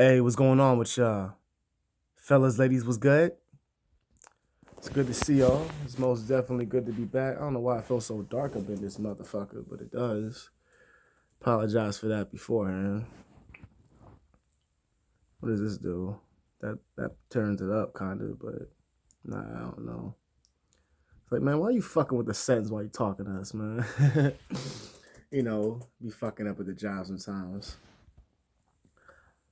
Hey, what's going on with y'all? Fellas, ladies, what's good? It's good to see y'all. It's most definitely good to be back. I don't know why I feel so dark up in this motherfucker, but it does. Apologize for that beforehand. What does this do? That turns it up kind of, but nah, I don't know. It's like, man, why are you fucking with the settings while you talking to us, man? Be fucking up at the job sometimes.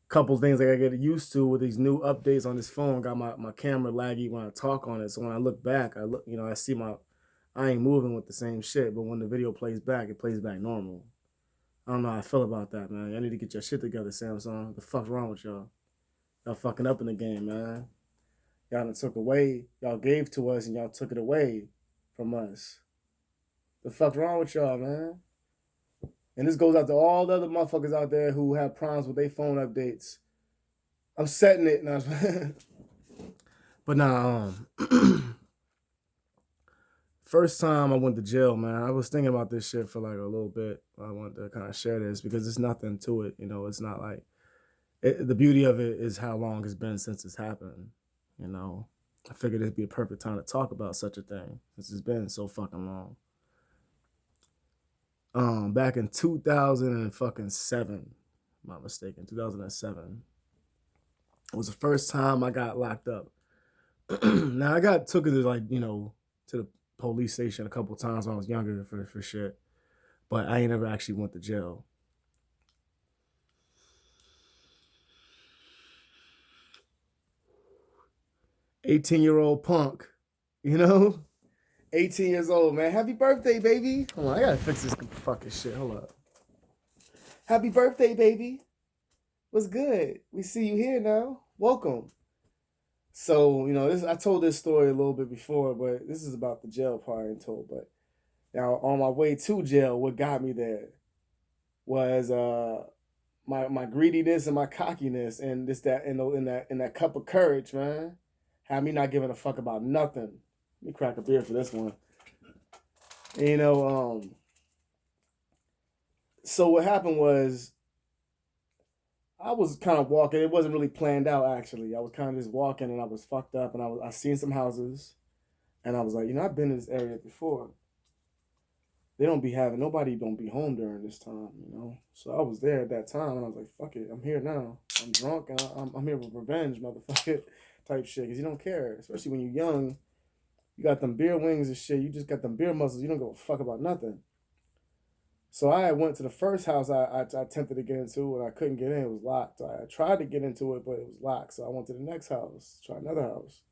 Couple things I gotta get used to with these new updates on this phone. Got my camera laggy when I talk on it. So when I look back, I see I ain't moving with the same shit, but when the video plays back, it plays back normal. I don't know how I feel about that, man. Y'all need to get your shit together, Samsung. What the fuck's wrong with y'all? Y'all fucking up in the game, man. Y'all done took away, y'all gave to us and y'all took it away from us. The fuck's wrong with y'all, man? And this goes out to all the other motherfuckers out there who have problems with their phone updates. I'm setting it now. But nah, first time I went to jail, man, I was thinking about this shit for like a little bit. I wanted to kind of share this because there's nothing to it. It's not like the beauty of it is how long it's been since it's happened. You know, I figured it'd be a perfect time to talk about such a thing since it's been so fucking long. Back in 2007, if I'm not mistaken, 2007 was the first time I got locked up. Now I took it to the police station a couple times when I was younger for shit, but I ain't never actually went to jail. 18-year-old punk, you know, 18 years old, man. Happy birthday, baby. Hold on, I gotta fix this fucking shit. Hold up. Happy birthday, baby. What's good? We see you here now. Welcome. So, I told this story a little bit before, but this is about the jail part I told. But now on my way to jail, what got me there was my greediness and my cockiness and this that in that cup of courage, man. Had me not giving a fuck about nothing. Let me crack a beer for this one. You know, so what happened was I was kind of walking. It wasn't really planned out actually. I was kind of just walking and I was fucked up and I seen some houses and I was like, I've been in this area before. Nobody don't be home during this time. So I was there at that time and I was like, fuck it, I'm here now. I'm drunk and I'm here with revenge, motherfucker, type shit. Because you don't care, especially when you're young. You got them beer wings and shit. You just got them beer muscles. You don't give a fuck about nothing. So I went to the first house I attempted to get into and I couldn't get in. It was locked. I tried to get into it, but it was locked. So I went to the next house, try another house.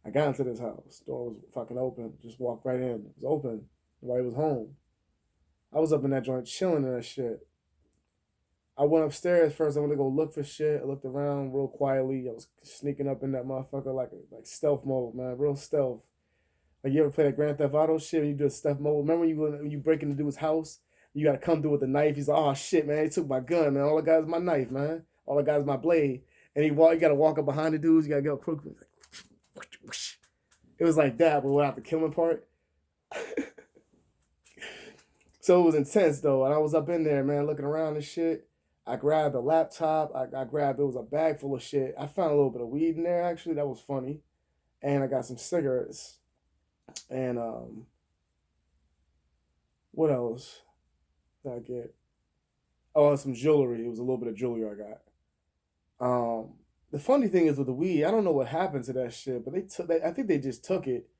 I got into this house. Door was fucking open. Just walked right in. It was open. Nobody was home. I was up in that joint chilling in that shit. I went upstairs first. I went to go look for shit. I looked around real quietly. I was sneaking up in that motherfucker like stealth mode, man. Real stealth. Like you ever play that Grand Theft Auto shit when you do a stealth mode? Remember when you break into dude's house? You gotta come through with a knife. He's like, oh shit, man, he took my gun, man. All I got is my knife, man. All I got is my blade. And you gotta walk up behind the dudes. You gotta go crook. It was like that, but without the killing part. So it was intense though, and I was up in there, man, looking around and shit. I grabbed a laptop. I grabbed, it was a bag full of shit. I found a little bit of weed in there actually. That was funny, and I got some cigarettes. And what else did I get? Oh, some jewelry. It was a little bit of jewelry I got. The funny thing is with the weed, I don't know what happened to that shit, but I think they just took it,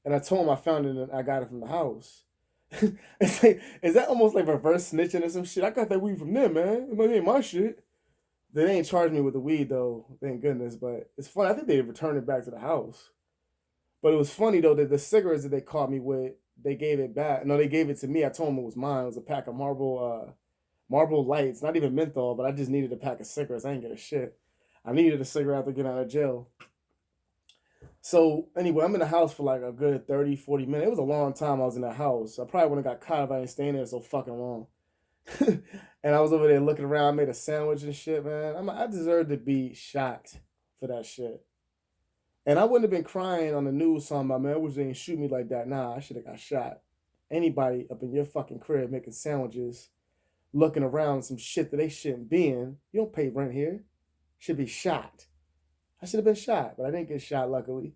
and I told them I found it and I got it from the house. It's like, is that almost like reverse snitching or some shit? I got that weed from them, man. It ain't my shit. They ain't charged me with the weed though, thank goodness. But it's funny. I think they returned it back to the house. But it was funny though that the cigarettes that they caught me with, they gave it back. No, they gave it to me. I told them it was mine. It was a pack of Marlboro Lights, not even menthol, but I just needed a pack of cigarettes. I ain't get a shit. I needed a cigarette to get out of jail. So anyway, I'm in the house for like a good 30, 40 minutes. It was a long time I was in that house. I probably wouldn't have got caught if I didn't stay in there so fucking long. And I was over there looking around. I made a sandwich and shit, man. I deserved to be shocked for that shit. And I wouldn't have been crying on the news talking about, man, I wish they didn't shoot me like that. Nah, I should have got shot. Anybody up in your fucking crib making sandwiches, looking around some shit that they shouldn't be in. You don't pay rent here. Should be shot. I should have been shot, but I didn't get shot, luckily.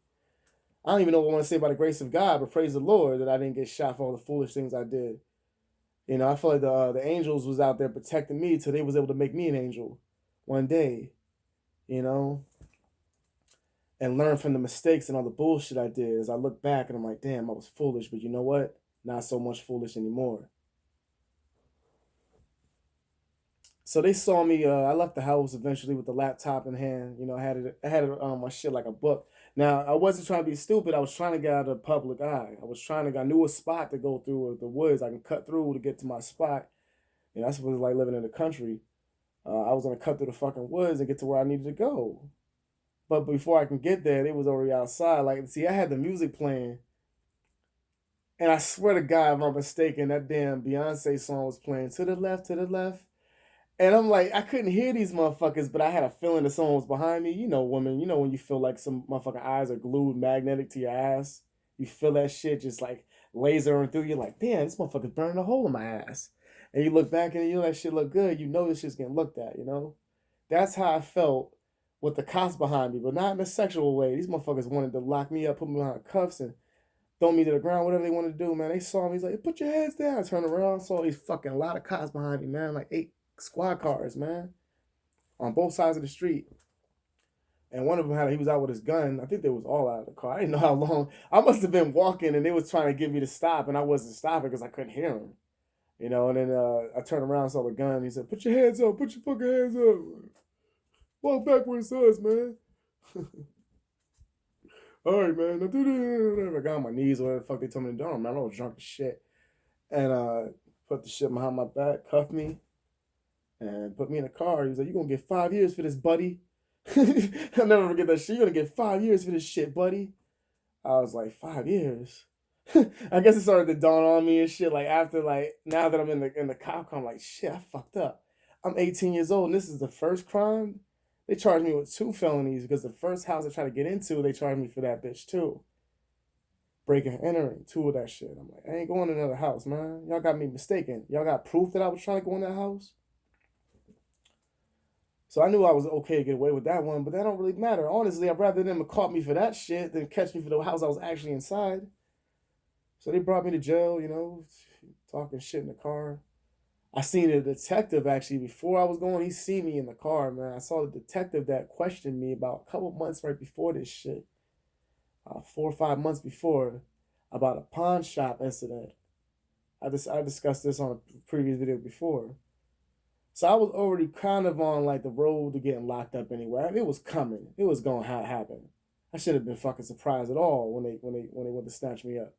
I don't even know what I want to say by the grace of God, but praise the Lord that I didn't get shot for all the foolish things I did. You know, I feel like the angels was out there protecting me till they was able to make me an angel one day, you know, and learn from the mistakes and all the bullshit I did. As I look back and I'm like, damn, I was foolish, but you know what? Not so much foolish anymore. So they saw me. I left the house eventually with the laptop in hand. You know, I had it on my shit like a book. Now I wasn't trying to be stupid. I was trying to get out of the public eye. I was trying to. I knew a spot to go through the woods. I can cut through to get to my spot. And that's what it was like living in the country. I was gonna cut through the fucking woods and get to where I needed to go. But before I can get there, they was already outside. Like, see, I had the music playing, and I swear to God, if I'm mistaken, that damn Beyonce song was playing to the left, to the left. And I'm like, I couldn't hear these motherfuckers, but I had a feeling that someone was behind me. You know, women, you know when you feel like some motherfucking eyes are glued magnetic to your ass. You feel that shit just like lasering through you, like, damn, this motherfucker's burning a hole in my ass. And you look back and you know that shit look good. You know this shit's getting looked at, you know? That's how I felt with the cops behind me, but not in a sexual way. These motherfuckers wanted to lock me up, put me behind cuffs, and throw me to the ground, whatever they wanted to do, man. They saw me, he's like, hey, put your heads down. I turned around, saw these fucking a lot of cops behind me, man, like 8 squad cars, man, on both sides of the street. And one of them he was out with his gun. I think they was all out of the car. I didn't know how long. I must have been walking, and they was trying to get me to stop, and I wasn't stopping because I couldn't hear them. You know, and then I turned around, saw the gun. He said, "Put your hands up. Put your fucking hands up. Walk back where it says, man." All right, man. I got on my knees or whatever the fuck they told me to do. Man, I was drunk as shit. And put the shit behind my back, cuffed me, and put me in a car. He was like, "You gonna get 5 years for this, buddy." I'll never forget that shit. "You gonna get 5 years for this shit, buddy." I was like, 5 years. I guess it started to dawn on me and shit. Like after, like now that I'm in the cop car, I'm like, shit, I fucked up. I'm 18 years old, and this is the first crime. They charged me with 2 felonies because the first house I tried to get into, they charged me for that bitch too. Breaking and entering, 2 of that shit. I'm like, I ain't going to another house, man. Y'all got me mistaken. Y'all got proof that I was trying to go in that house. So I knew I was okay to get away with that one, but that don't really matter. Honestly, I'd rather them have caught me for that shit than catch me for the house I was actually inside. So they brought me to jail, you know, talking shit in the car. I seen a detective actually before I was going. He seen me in the car, man. I saw the detective that questioned me about a couple months right before this shit, 4 or 5 months before, about a pawn shop incident. I discussed this on a previous video before. So I was already kind of on like the road to getting locked up anyway. I mean, it was coming. It was going to happen. I should have been fucking surprised at all when they went to snatch me up.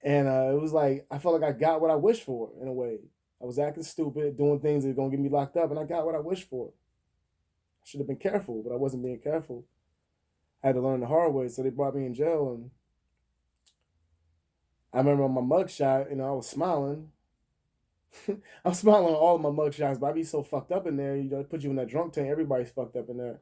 And it was like I felt like I got what I wished for in a way. I was acting stupid, doing things that were gonna get me locked up, and I got what I wished for. I should have been careful, but I wasn't being careful. I had to learn the hard way, so they brought me in jail, and I remember on my mugshot, you know, I was smiling. I'm smiling on all of my mugshots, but I be so fucked up in there. You know, they put you in that drunk tank. Everybody's fucked up in there.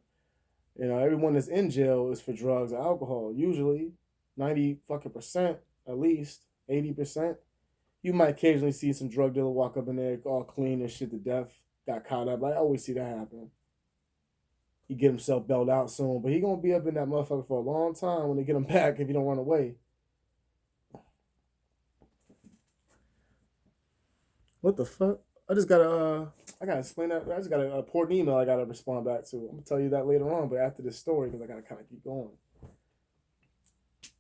You know, everyone that's in jail is for drugs or alcohol. Usually, 90% at least, 80%. You might occasionally see some drug dealer walk up in there all clean and shit to death. Got caught up. I always see that happen. He get himself bailed out soon, but he gonna be up in that motherfucker for a long time when they get him back if he don't run away. What the fuck? I gotta explain that. I just got a important email I gotta respond back to. I'm gonna tell you that later on, but after this story, because I gotta kind of keep going.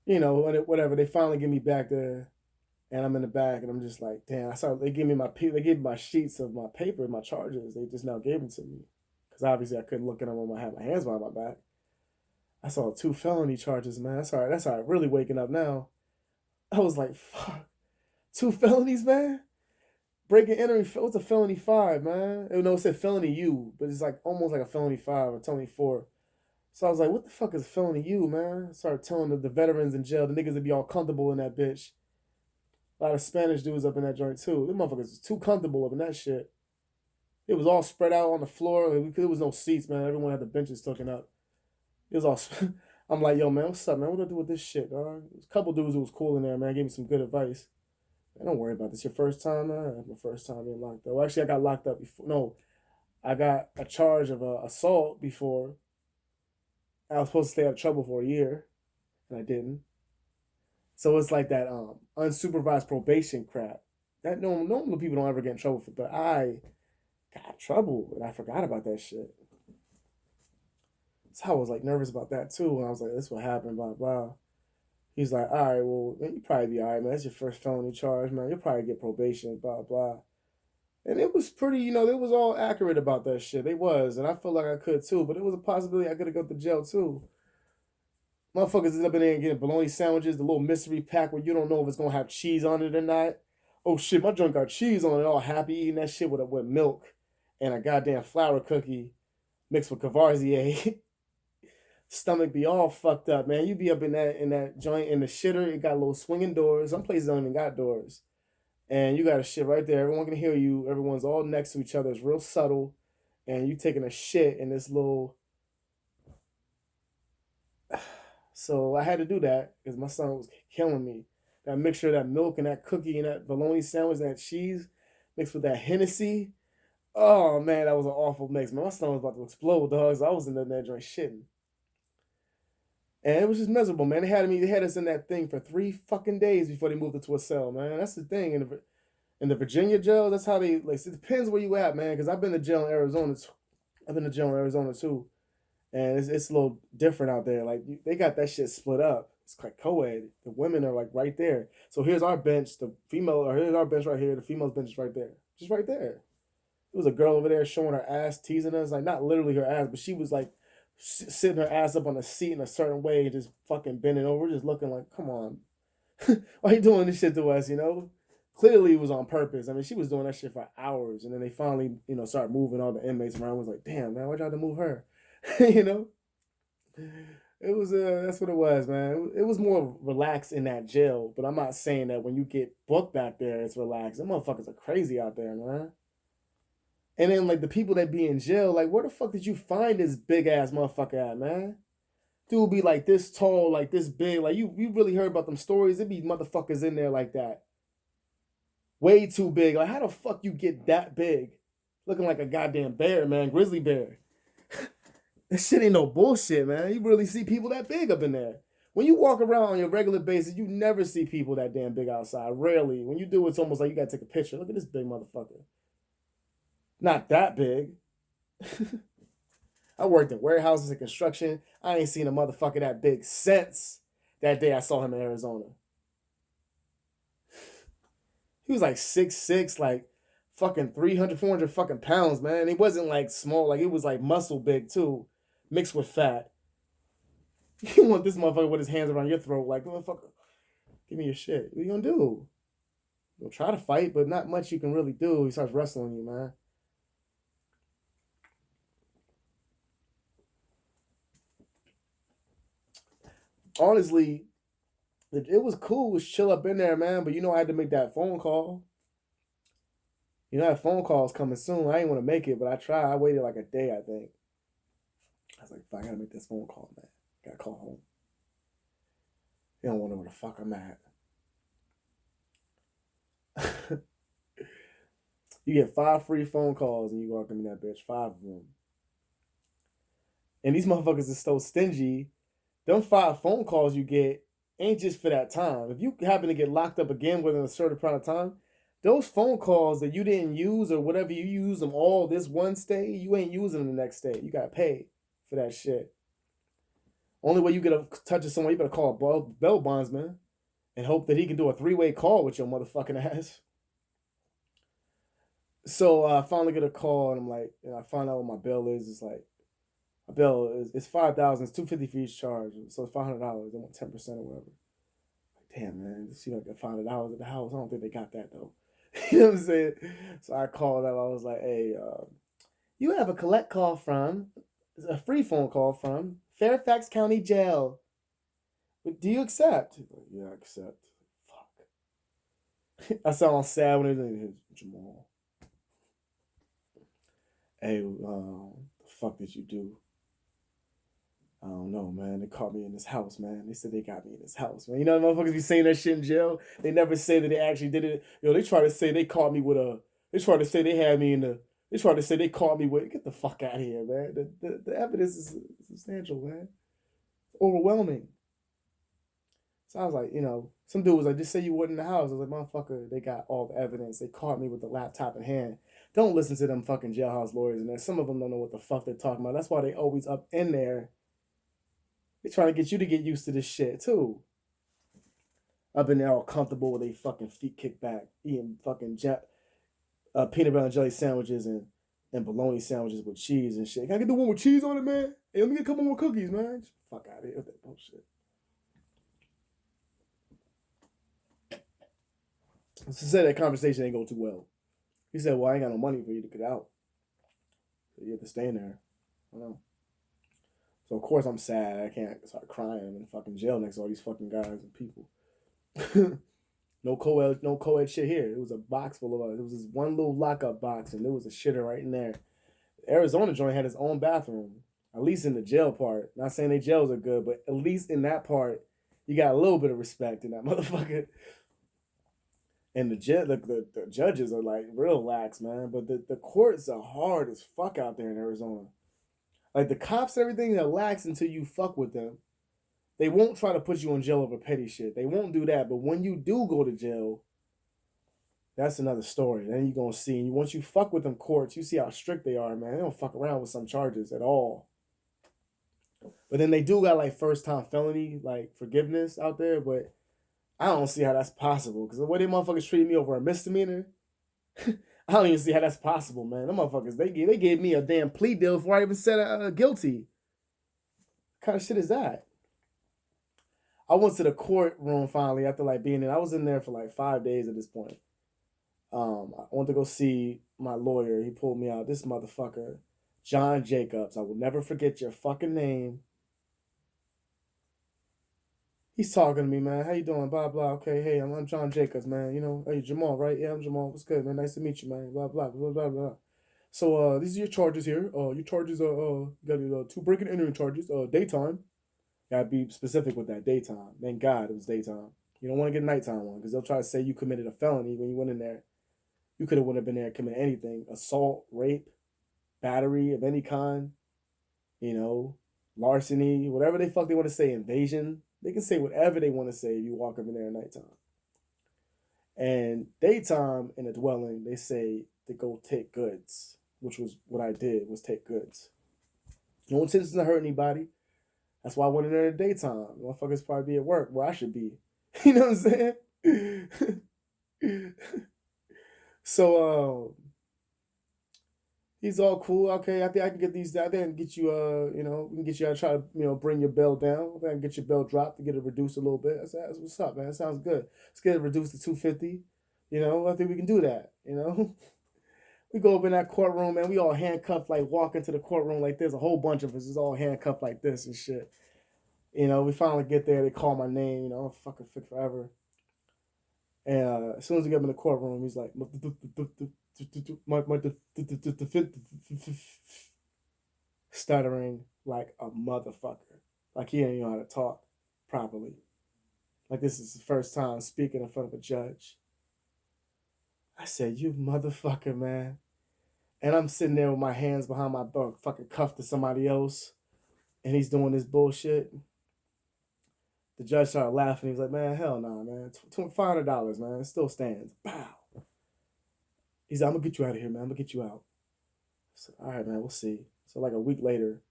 You know, whatever. They finally get me back there, and I'm in the back, and I'm just like, damn. They gave me my sheets of my paper, my charges. They just now gave them to me, because obviously I couldn't look at them when I had my hands behind my back. I saw 2 felony charges, man. That's all right. That's all right. Really waking up now. I was like, fuck, 2 felonies, man. Breaking and entering. What's a felony 5, man? No, it said felony U, but it's like almost like a felony 5 or felony 4. So I was like, what the fuck is felony U, man? I started telling the veterans in jail, the niggas that be all comfortable in that bitch. A lot of Spanish dudes up in that joint too. Them motherfuckers was too comfortable up in that shit. It was all spread out on the floor. There was no seats, man. Everyone had the benches taken up. It was all. I'm like, yo, man, what's up, man? What do I do with this shit, dog? There's a couple dudes who was cool in there, man. Gave me some good advice. Man, don't worry about this. Your first time, man? My first time being locked up. Well, actually, I got locked up before. No, I got a charge of assault before. I was supposed to stay out of trouble for a year, and I didn't. So it's like that unsupervised probation crap. That normal people don't ever get in trouble for, but I got trouble and I forgot about that shit. So I was like nervous about that too. And I was like, this what happened, blah blah. He's like, all right, well, man, you probably be all right, man. That's your first felony charge, man. You'll probably get probation, blah blah. And it was pretty, it was all accurate about that shit. It was, and I felt like I could too, but it was a possibility I could have go to jail too. Motherfuckers end up in there and getting bologna sandwiches, the little mystery pack where you don't know if it's gonna have cheese on it or not. Oh shit, my junk got cheese on it. All happy eating that shit with milk and a goddamn flour cookie mixed with Cavazier. Stomach be all fucked up, man. You be up in that joint in the shitter. It got little swinging doors. Some places don't even got doors, and you got a shit right there. Everyone can hear you. Everyone's all next to each other. It's real subtle, and you taking a shit in this little. So I had to do that because my son was killing me. That mixture of that milk and that cookie and that bologna sandwich and that cheese mixed with that Hennessy. Oh man, that was an awful mix, man. My son was about to explode, dogs. I was in that joint shitting. And it was just miserable, man. They had us in that thing for 3 fucking days before they moved it to a cell, man. That's the thing. In the Virginia jail, that's how they like. It depends where you at, man. Because I've been to jail in Arizona. I've been to jail in Arizona too, and it's a little different out there. Like they got that shit split up. It's like co-ed. The women are like right there. So here's our bench. The female, or here's our bench right here. The female's bench is right there, just right there. There was a girl over there showing her ass, teasing us. Like not literally her ass, but she was like sitting her ass up on the seat in a certain way, just fucking bending over, just looking like, come on, why you doing this shit to us? Clearly it was on purpose. I mean, she was doing that shit for hours, and then they finally, started moving all the inmates around. I was like, damn, man, why'd you have to move her? you know, it was that's what it was, man. It was more relaxed in that jail, but I'm not saying that when you get booked back there, it's relaxed. Them motherfuckers are crazy out there, man. And then like the people that be in jail, like where the fuck did you find this big ass motherfucker at, man? Dude be like this tall, like this big. Like you really heard about them stories? It be motherfuckers in there like that. Way too big. Like how the fuck you get that big? Looking like a goddamn bear, man. Grizzly bear. This shit ain't no bullshit, man. You really see people that big up in there. When you walk around on your regular basis, you never see people that damn big outside. Rarely. When you do, it's almost like you gotta take a picture. Look at this big motherfucker. Not that big. I worked in warehouses and construction. I ain't seen a motherfucker that big since that day I saw him in Arizona. He was like 6'6", like fucking 300, 400 fucking pounds, man. He wasn't like small, like it was like muscle big too, mixed with fat. You want this motherfucker with his hands around your throat, like, motherfucker, give me your shit. What you gonna do? You'll try to fight, but not much you can really do. He starts wrestling you, man. Honestly, it was cool. It was chill up in there, man. But I had to make that phone call. That phone call is coming soon. I didn't want to make it, but I tried. I waited like a day, I think. I was like, I gotta make this phone call, man. Gotta call home. They don't want to know where the fuck I'm at. You get 5 free phone calls and you walk in that bitch, 5 of them. And these motherfuckers is so stingy. Them 5 phone calls you get ain't just for that time. If you happen to get locked up again within a certain amount of time, those phone calls that you didn't use or whatever you use them all this one stay, you ain't using them the next day. You gotta pay for that shit. Only way you get a touch of someone, you better call a bail bondsman and hope that he can do a 3-way call with your motherfucking ass. So I finally get a call and I'm like, I find out what my bill is. It's like, my bill is $5,000. It's $250 for each charge, so it's $500. They want 10% or whatever. Like, damn, man, it seems like $500 at the house. I don't think they got that though. You know what I'm saying? So I called up. I was like, hey, you have a collect call from, a free phone call from Fairfax County Jail. Do you accept? Like, yeah, I accept. Fuck. I sound sad when it's Jamal. Hey, the fuck did you do? I don't know, man. They caught me in this house, man. They said they got me in this house, man. The motherfuckers be saying that shit in jail. They never say that they actually did it. They try to say they caught me with a. They try to say they had me in the. They tried to say they caught me with. Get the fuck out of here, man. The evidence is substantial, man. Overwhelming. So I was like, some dude was like, just say you weren't in the house. I was like, motherfucker, they got all the evidence. They caught me with the laptop in hand. Don't listen to them fucking jailhouse lawyers in there. Some of them don't know what the fuck they're talking about. That's why they always up in there. They're trying to get you to get used to this shit, too. Up in there all comfortable with their fucking feet kicked back, eating fucking peanut butter and jelly sandwiches and bologna sandwiches with cheese and shit. Can I get the one with cheese on it, man? Hey, let me get a couple more cookies, man. Fuck out of here with that bullshit. So said that conversation ain't go too well. He said, well, I ain't got no money for you to get out. So you have to stay in there. I know. So of course I'm sad. I can't start crying. I'm in fucking jail next to all these fucking guys and people. No co-ed shit here. It was a box full of it was this one little lockup box and there was a shitter right in there. The Arizona joint had its own bathroom. At least in the jail part. Not saying they jails are good, but at least in that part, you got a little bit of respect in that motherfucker. And the judges are like real lax, man. But the courts are hard as fuck out there in Arizona. Like the cops and everything are lax until you fuck with them. They won't try to put you in jail over petty shit. They won't do that. But when you do go to jail, that's another story. Then you're gonna see. And once you fuck with them courts, you see how strict they are, man. They don't fuck around with some charges at all. But then they do got like first time felony like forgiveness out there, but I don't see how that's possible. Because the way they motherfuckers treated me over a misdemeanor, I don't even see how that's possible, man. Them motherfuckers, they gave me a damn plea deal before I even said guilty. What kind of shit is that? I went to the courtroom finally after like being in. I was in there for like 5 days at this point. I went to go see my lawyer. He pulled me out. This motherfucker, John Jacobs. I will never forget your fucking name. He's talking to me, man. How you doing? Blah, blah. Okay, hey, I'm John Jacobs, man. Hey, Jamal, right? Yeah, I'm Jamal. What's good, man? Nice to meet you, man. Blah, blah, blah, blah, blah. So, these are your charges here. Your charges are, you got 2 breaking and entering charges. Daytime. Gotta be specific with that. Daytime. Thank God it was daytime. You don't want to get a nighttime one because they'll try to say you committed a felony when you went in there. You could have went up in there and committed anything. Assault, rape, battery of any kind, larceny, whatever they fuck they want to say, invasion. They can say whatever they want to say if you walk up in there at nighttime. And daytime in a dwelling, they say to go take goods, which was what I did, was take goods. No intention to hurt anybody. That's why I went in there in the daytime. Motherfuckers probably be at work where I should be. You know what I'm saying? So he's all cool. Okay, I think I can get these down there and get you we can get you. I try to bring your bail down. I think I can get your bail dropped to get it reduced a little bit. I said, what's up, man? That sounds good. Let's get it reduced to $250. I think we can do that. We go up in that courtroom, man. We all handcuffed, like walking to the courtroom like there's a whole bunch of us is all handcuffed like this and shit. We finally get there. They call my name. I'm fucking fit forever. And as soon as we get up in the courtroom, he's like, stuttering like a motherfucker. Like he didn't know how to talk properly. Like this is the first time speaking in front of a judge. I said, you motherfucker, man. And I'm sitting there with my hands behind my back, fucking cuffed to somebody else. And he's doing this bullshit. The judge started laughing. He was like, man, hell nah, man. $500, man. It still stands. Bow. He's like, I'm going to get you out of here, man. I'm going to get you out. I said, all right, man, we'll see. So like a week later,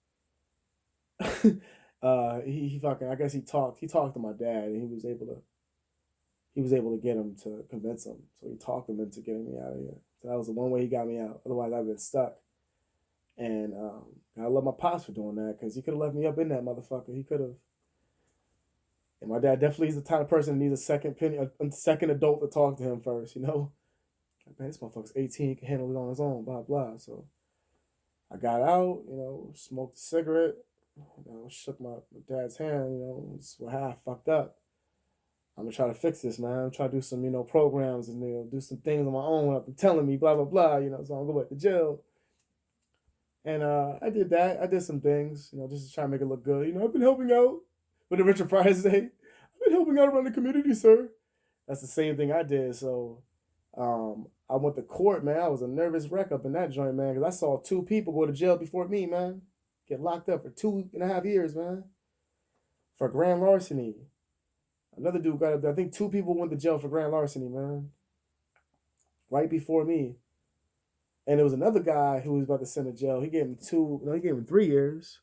he fucking, I guess he talked to my dad and he was able to get him to convince him. So he talked him into getting me out of here. So that was the one way he got me out. Otherwise, I'd been stuck. And I love my pops for doing that because he could have left me up in that motherfucker. He could have. And my dad definitely is the type of person that needs a second adult to talk to him first, Like, man, this motherfucker's 18, he can handle it on his own, blah, blah. So I got out, smoked a cigarette, shook my dad's hand, how I fucked up. I'm gonna try to fix this, man. I'm trying to do some, programs and do some things on my own without them telling me, blah, blah, blah, So I'm gonna go back to jail. And I did that. I did some things, just to try to make it look good. I've been helping out. What did Richard Pryor say? I've been helping out around the community, sir. That's the same thing I did. So I went to court, man. I was a nervous wreck up in that joint, man, because I saw 2 people go to jail before me, man. Get locked up for 2.5 years, man, for grand larceny. Another dude got up there. I think 2 people went to jail for grand larceny, man, right before me. And there was another guy who was about to send to jail. He gave him two. No, he gave him 3 years.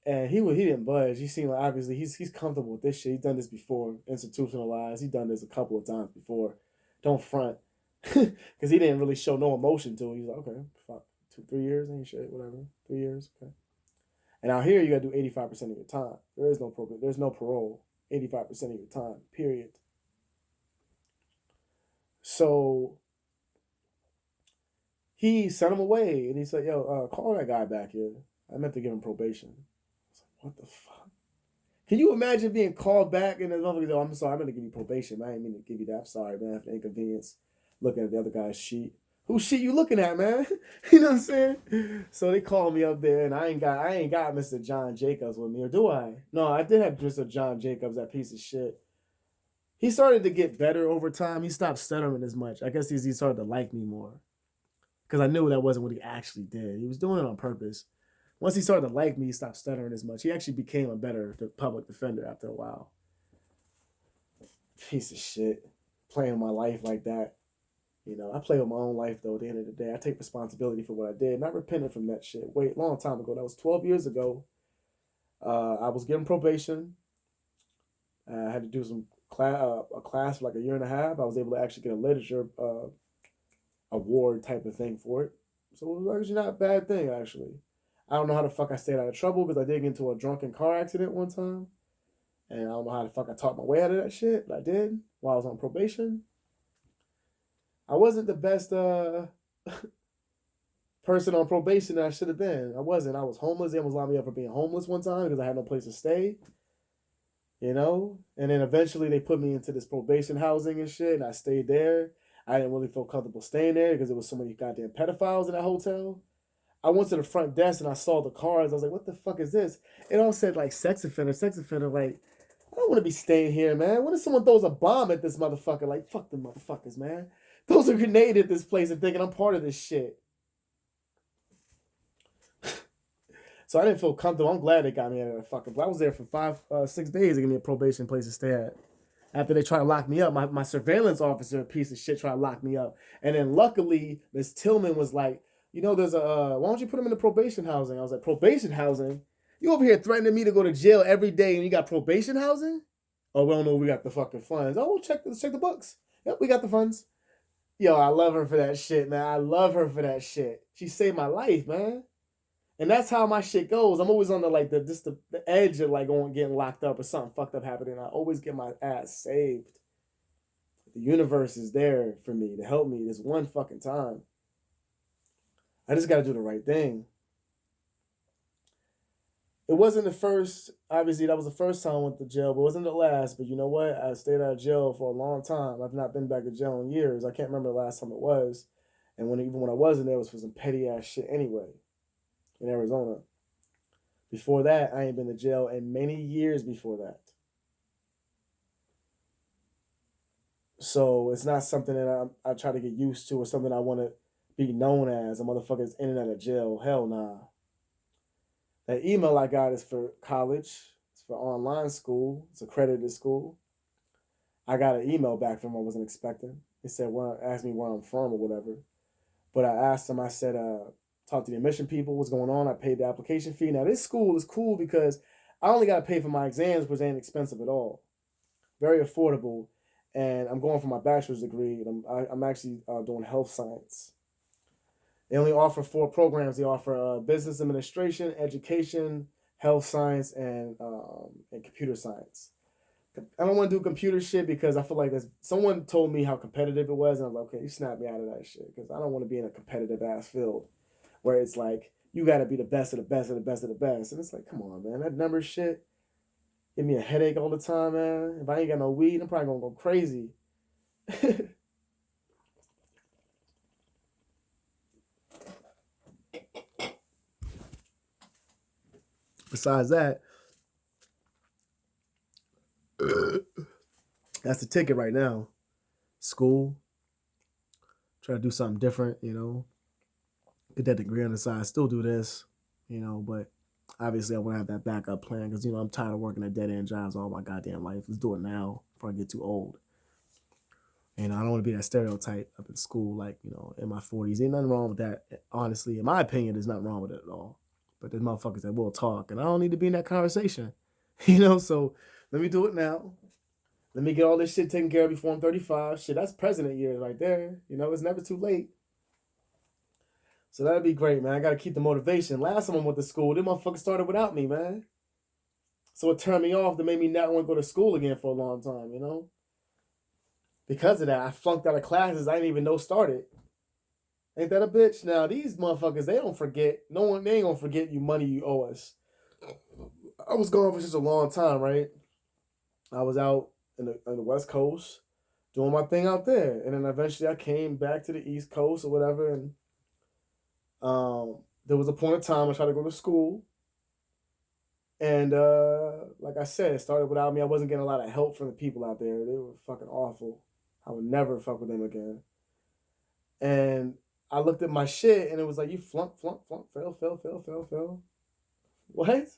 And he didn't budge. He seemed like obviously he's comfortable with this shit. He's done this before, institutionalized. He's done this a couple of times before. Don't front, because he didn't really show no emotion to it. He's like, okay, fuck, 3 years ain't shit, whatever. 3 years, okay. And out here you gotta do 85% of your time. There is no probate. There's no parole. 85% of your time, period. So he sent him away, and he said, "Yo, call that guy back here. I meant to give him probation." I was like, "What the fuck?" Can you imagine being called back and the motherfucker goes, "Oh, I'm sorry, I'm gonna give you probation. I didn't mean to give you that. I'm sorry, man, for the inconvenience." Looking at the other guy's sheet. Whose sheet you looking at, man? You know what I'm saying? So they called me up there, and I ain't got Mr. John Jacobs with me, or do I? No, I did have Mr. John Jacobs, that piece of shit. He started to get better over time. He stopped stuttering as much. I guess he started to like me more, because I knew that wasn't what he actually did. He was doing it on purpose. Once he started to like me, he stopped stuttering as much. He actually became a better public defender after a while. Piece of shit. Playing with my life like that. You know, I play with my own life, though, at the end of the day. I take responsibility for what I did, and I repented from that shit. Wait, long time ago. That was 12 years ago. I was given probation. I had to do a class for like a year and a half. I was able to actually get a literature award type of thing for it. So it was actually not a bad thing, actually. I don't know how the fuck I stayed out of trouble, because I did get into a drunken car accident one time. And I don't know how the fuck I talked my way out of that shit, but I did while I was on probation. I wasn't the best person on probation that I should have been. I wasn't. I was homeless. They almost locked me up for being homeless one time because I had no place to stay. You know? And then eventually they put me into this probation housing and shit, and I stayed there. I didn't really feel comfortable staying there because there was so many goddamn pedophiles in that hotel. I went to the front desk and I saw the cards. I was like, what the fuck is this? It all said like sex offender, sex offender. Like, I don't want to be staying here, man. What if someone throws a bomb at this motherfucker? Like, fuck them motherfuckers, man. Throws a grenade at this place and thinking I'm part of this shit. So I didn't feel comfortable. I'm glad they got me out of that fucking place. I was there for 6 days to give me a probation place to stay at. After they tried to lock me up, my surveillance officer, a piece of shit, tried to lock me up. And then luckily, Miss Tillman was like, you know, there's why don't you put him in the probation housing? I was like, probation housing? You over here threatening me to go to jail every day and you got probation housing? Oh, we don't know, we got the fucking funds. Oh, let's check the books. Yep, we got the funds. Yo, I love her for that shit, man. I love her for that shit. She saved my life, man. And that's how my shit goes. I'm always on the edge of like getting locked up or something fucked up happening. I always get my ass saved. The universe is there for me to help me this one fucking time. I just gotta do the right thing. It wasn't the first, obviously that was the first time I went to jail, but it wasn't the last. But you know what? I stayed out of jail for a long time. I've not been back to jail in years. I can't remember the last time it was. And even when I was in there, it was for some petty ass shit anyway, in Arizona. Before that, I ain't been to jail in many years before that. So it's not something that I try to get used to or something I want to be known as a motherfucker's in and out of jail. Hell nah. That email I got is for college. It's for online school. It's accredited school. I got an email back from them I wasn't expecting. They said, asked me where I'm from or whatever. But I asked them, I said, talk to the admission people, what's going on? I paid the application fee. Now, this school is cool because I only got to pay for my exams, which ain't expensive at all. Very affordable. And I'm going for my bachelor's degree. And I'm actually doing health science. They only offer 4 programs. They offer business administration, education, health science, and computer science. I don't want to do computer shit because I feel like someone told me how competitive it was, and I'm like, okay, you snap me out of that shit because I don't want to be in a competitive ass field where it's like you got to be the best of the best of the best of the best, and it's like, come on, man, that number shit give me a headache all the time, man. If I ain't got no weed, I'm probably gonna go crazy. Besides that, that's the ticket right now. School, try to do something different, get that degree on the side, still do this, but obviously I want to have that backup plan because, I'm tired of working at dead end jobs all my goddamn life. Let's do it now before I get too old. And I don't want to be that stereotype up in school, like, in my 40s. Ain't nothing wrong with that. Honestly, in my opinion, there's nothing wrong with it at all. But there's motherfuckers that will talk, and I don't need to be in that conversation. So let me do it now. Let me get all this shit taken care of before I'm 35. Shit, that's president years right there. It's never too late. So that'd be great, man. I gotta keep the motivation. Last time I went to school, them motherfuckers started without me, man. So it turned me off that made me not want to go to school again for a long time, Because of that, I flunked out of classes I didn't even know started. Ain't that a bitch? Now, these motherfuckers, they don't forget. They ain't gonna forget you money you owe us. I was gone for such a long time, right? I was out in the West Coast doing my thing out there. And then eventually I came back to the East Coast or whatever. And there was a point in time I tried to go to school. And like I said, it started without me. I wasn't getting a lot of help from the people out there. They were fucking awful. I would never fuck with them again. And I looked at my shit and it was like, you flunk, fail. What?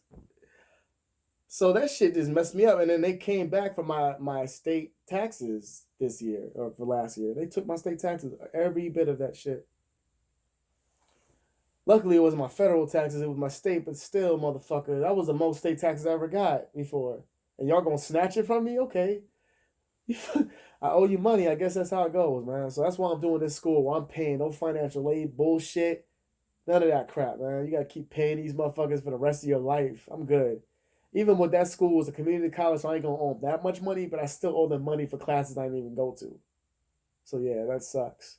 So that shit just messed me up. And then they came back for my state taxes this year, or for last year. They took my state taxes, every bit of that shit. Luckily, it wasn't my federal taxes, it was my state, but still, motherfucker, that was the most state taxes I ever got before. And y'all gonna snatch it from me? Okay. I owe you money. I guess that's how it goes, man. So that's why I'm doing this school where I'm paying no financial aid bullshit. None of that crap, man. You gotta keep paying these motherfuckers for the rest of your life. I'm good. Even with that school was a community college, so I ain't gonna owe them that much money, but I still owe them money for classes I didn't even go to. So yeah, that sucks.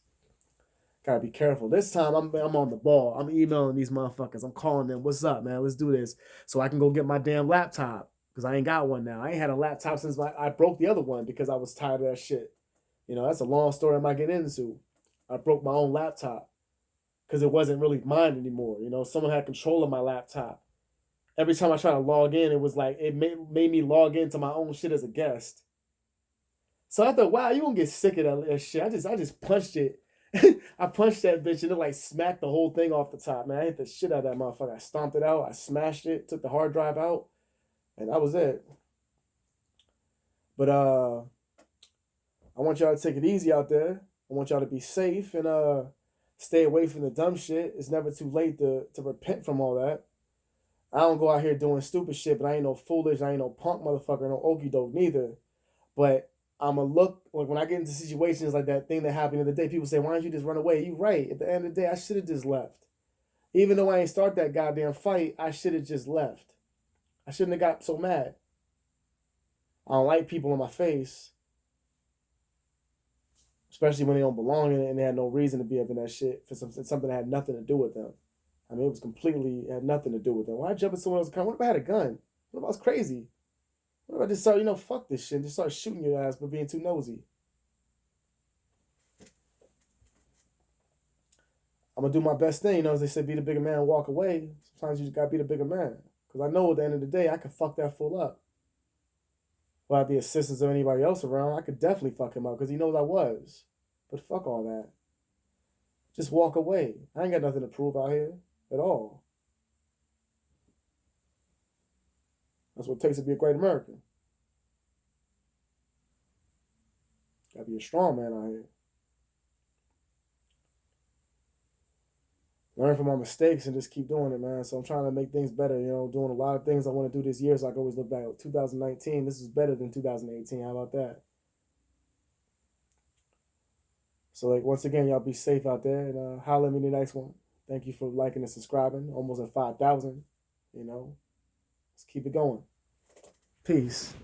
Gotta be careful. This time I'm on the ball. I'm emailing these motherfuckers. I'm calling them. What's up, man? Let's do this. So I can go get my damn laptop. Because I ain't got one now. I ain't had a laptop since I broke the other one because I was tired of that shit. That's a long story I'm not getting into. I broke my own laptop because it wasn't really mine anymore. Someone had control of my laptop. Every time I try to log in, it was like, it made me log into my own shit as a guest. So I thought, wow, you gonna get sick of that shit. I just punched it. I punched that bitch and it like smacked the whole thing off the top, man. I hit the shit out of that motherfucker. I stomped it out. I smashed it, took the hard drive out, and that was it. But I want y'all to take it easy out there. I want y'all to be safe and stay away from the dumb shit. It's never too late to repent from all that. I don't go out here doing stupid shit, but I ain't no foolish, I ain't no punk motherfucker, no okie doke neither. But I'm going to look, like when I get into situations like that thing that happened the other day, people say, why don't you just run away? You right. At the end of the day, I should have just left. Even though I ain't start that goddamn fight, I should have just left. I shouldn't have got so mad. I don't like people in my face, especially when they don't belong in it and they had no reason to be up in that shit for something that had nothing to do with them. I mean, it had nothing to do with them. Why jump in someone else's car? What if I had a gun? What if I was crazy? What if I just started, fuck this shit and just start shooting your ass for being too nosy? I'm going to do my best thing. As they say, be the bigger man and walk away. Sometimes you just got to be the bigger man. Because I know at the end of the day, I could fuck that fool up. Without the assistance of anybody else around, I could definitely fuck him up because he knows I was. But fuck all that. Just walk away. I ain't got nothing to prove out here at all. That's what it takes to be a great American. Gotta be a strong man out here. Learn from my mistakes and just keep doing it, man. So I'm trying to make things better, doing a lot of things I want to do this year. So I can always look back at 2019. This is better than 2018. How about that? So, once again, y'all be safe out there and holler at me the next one. Thank you for liking and subscribing. Almost at 5,000, Let's keep it going. Peace.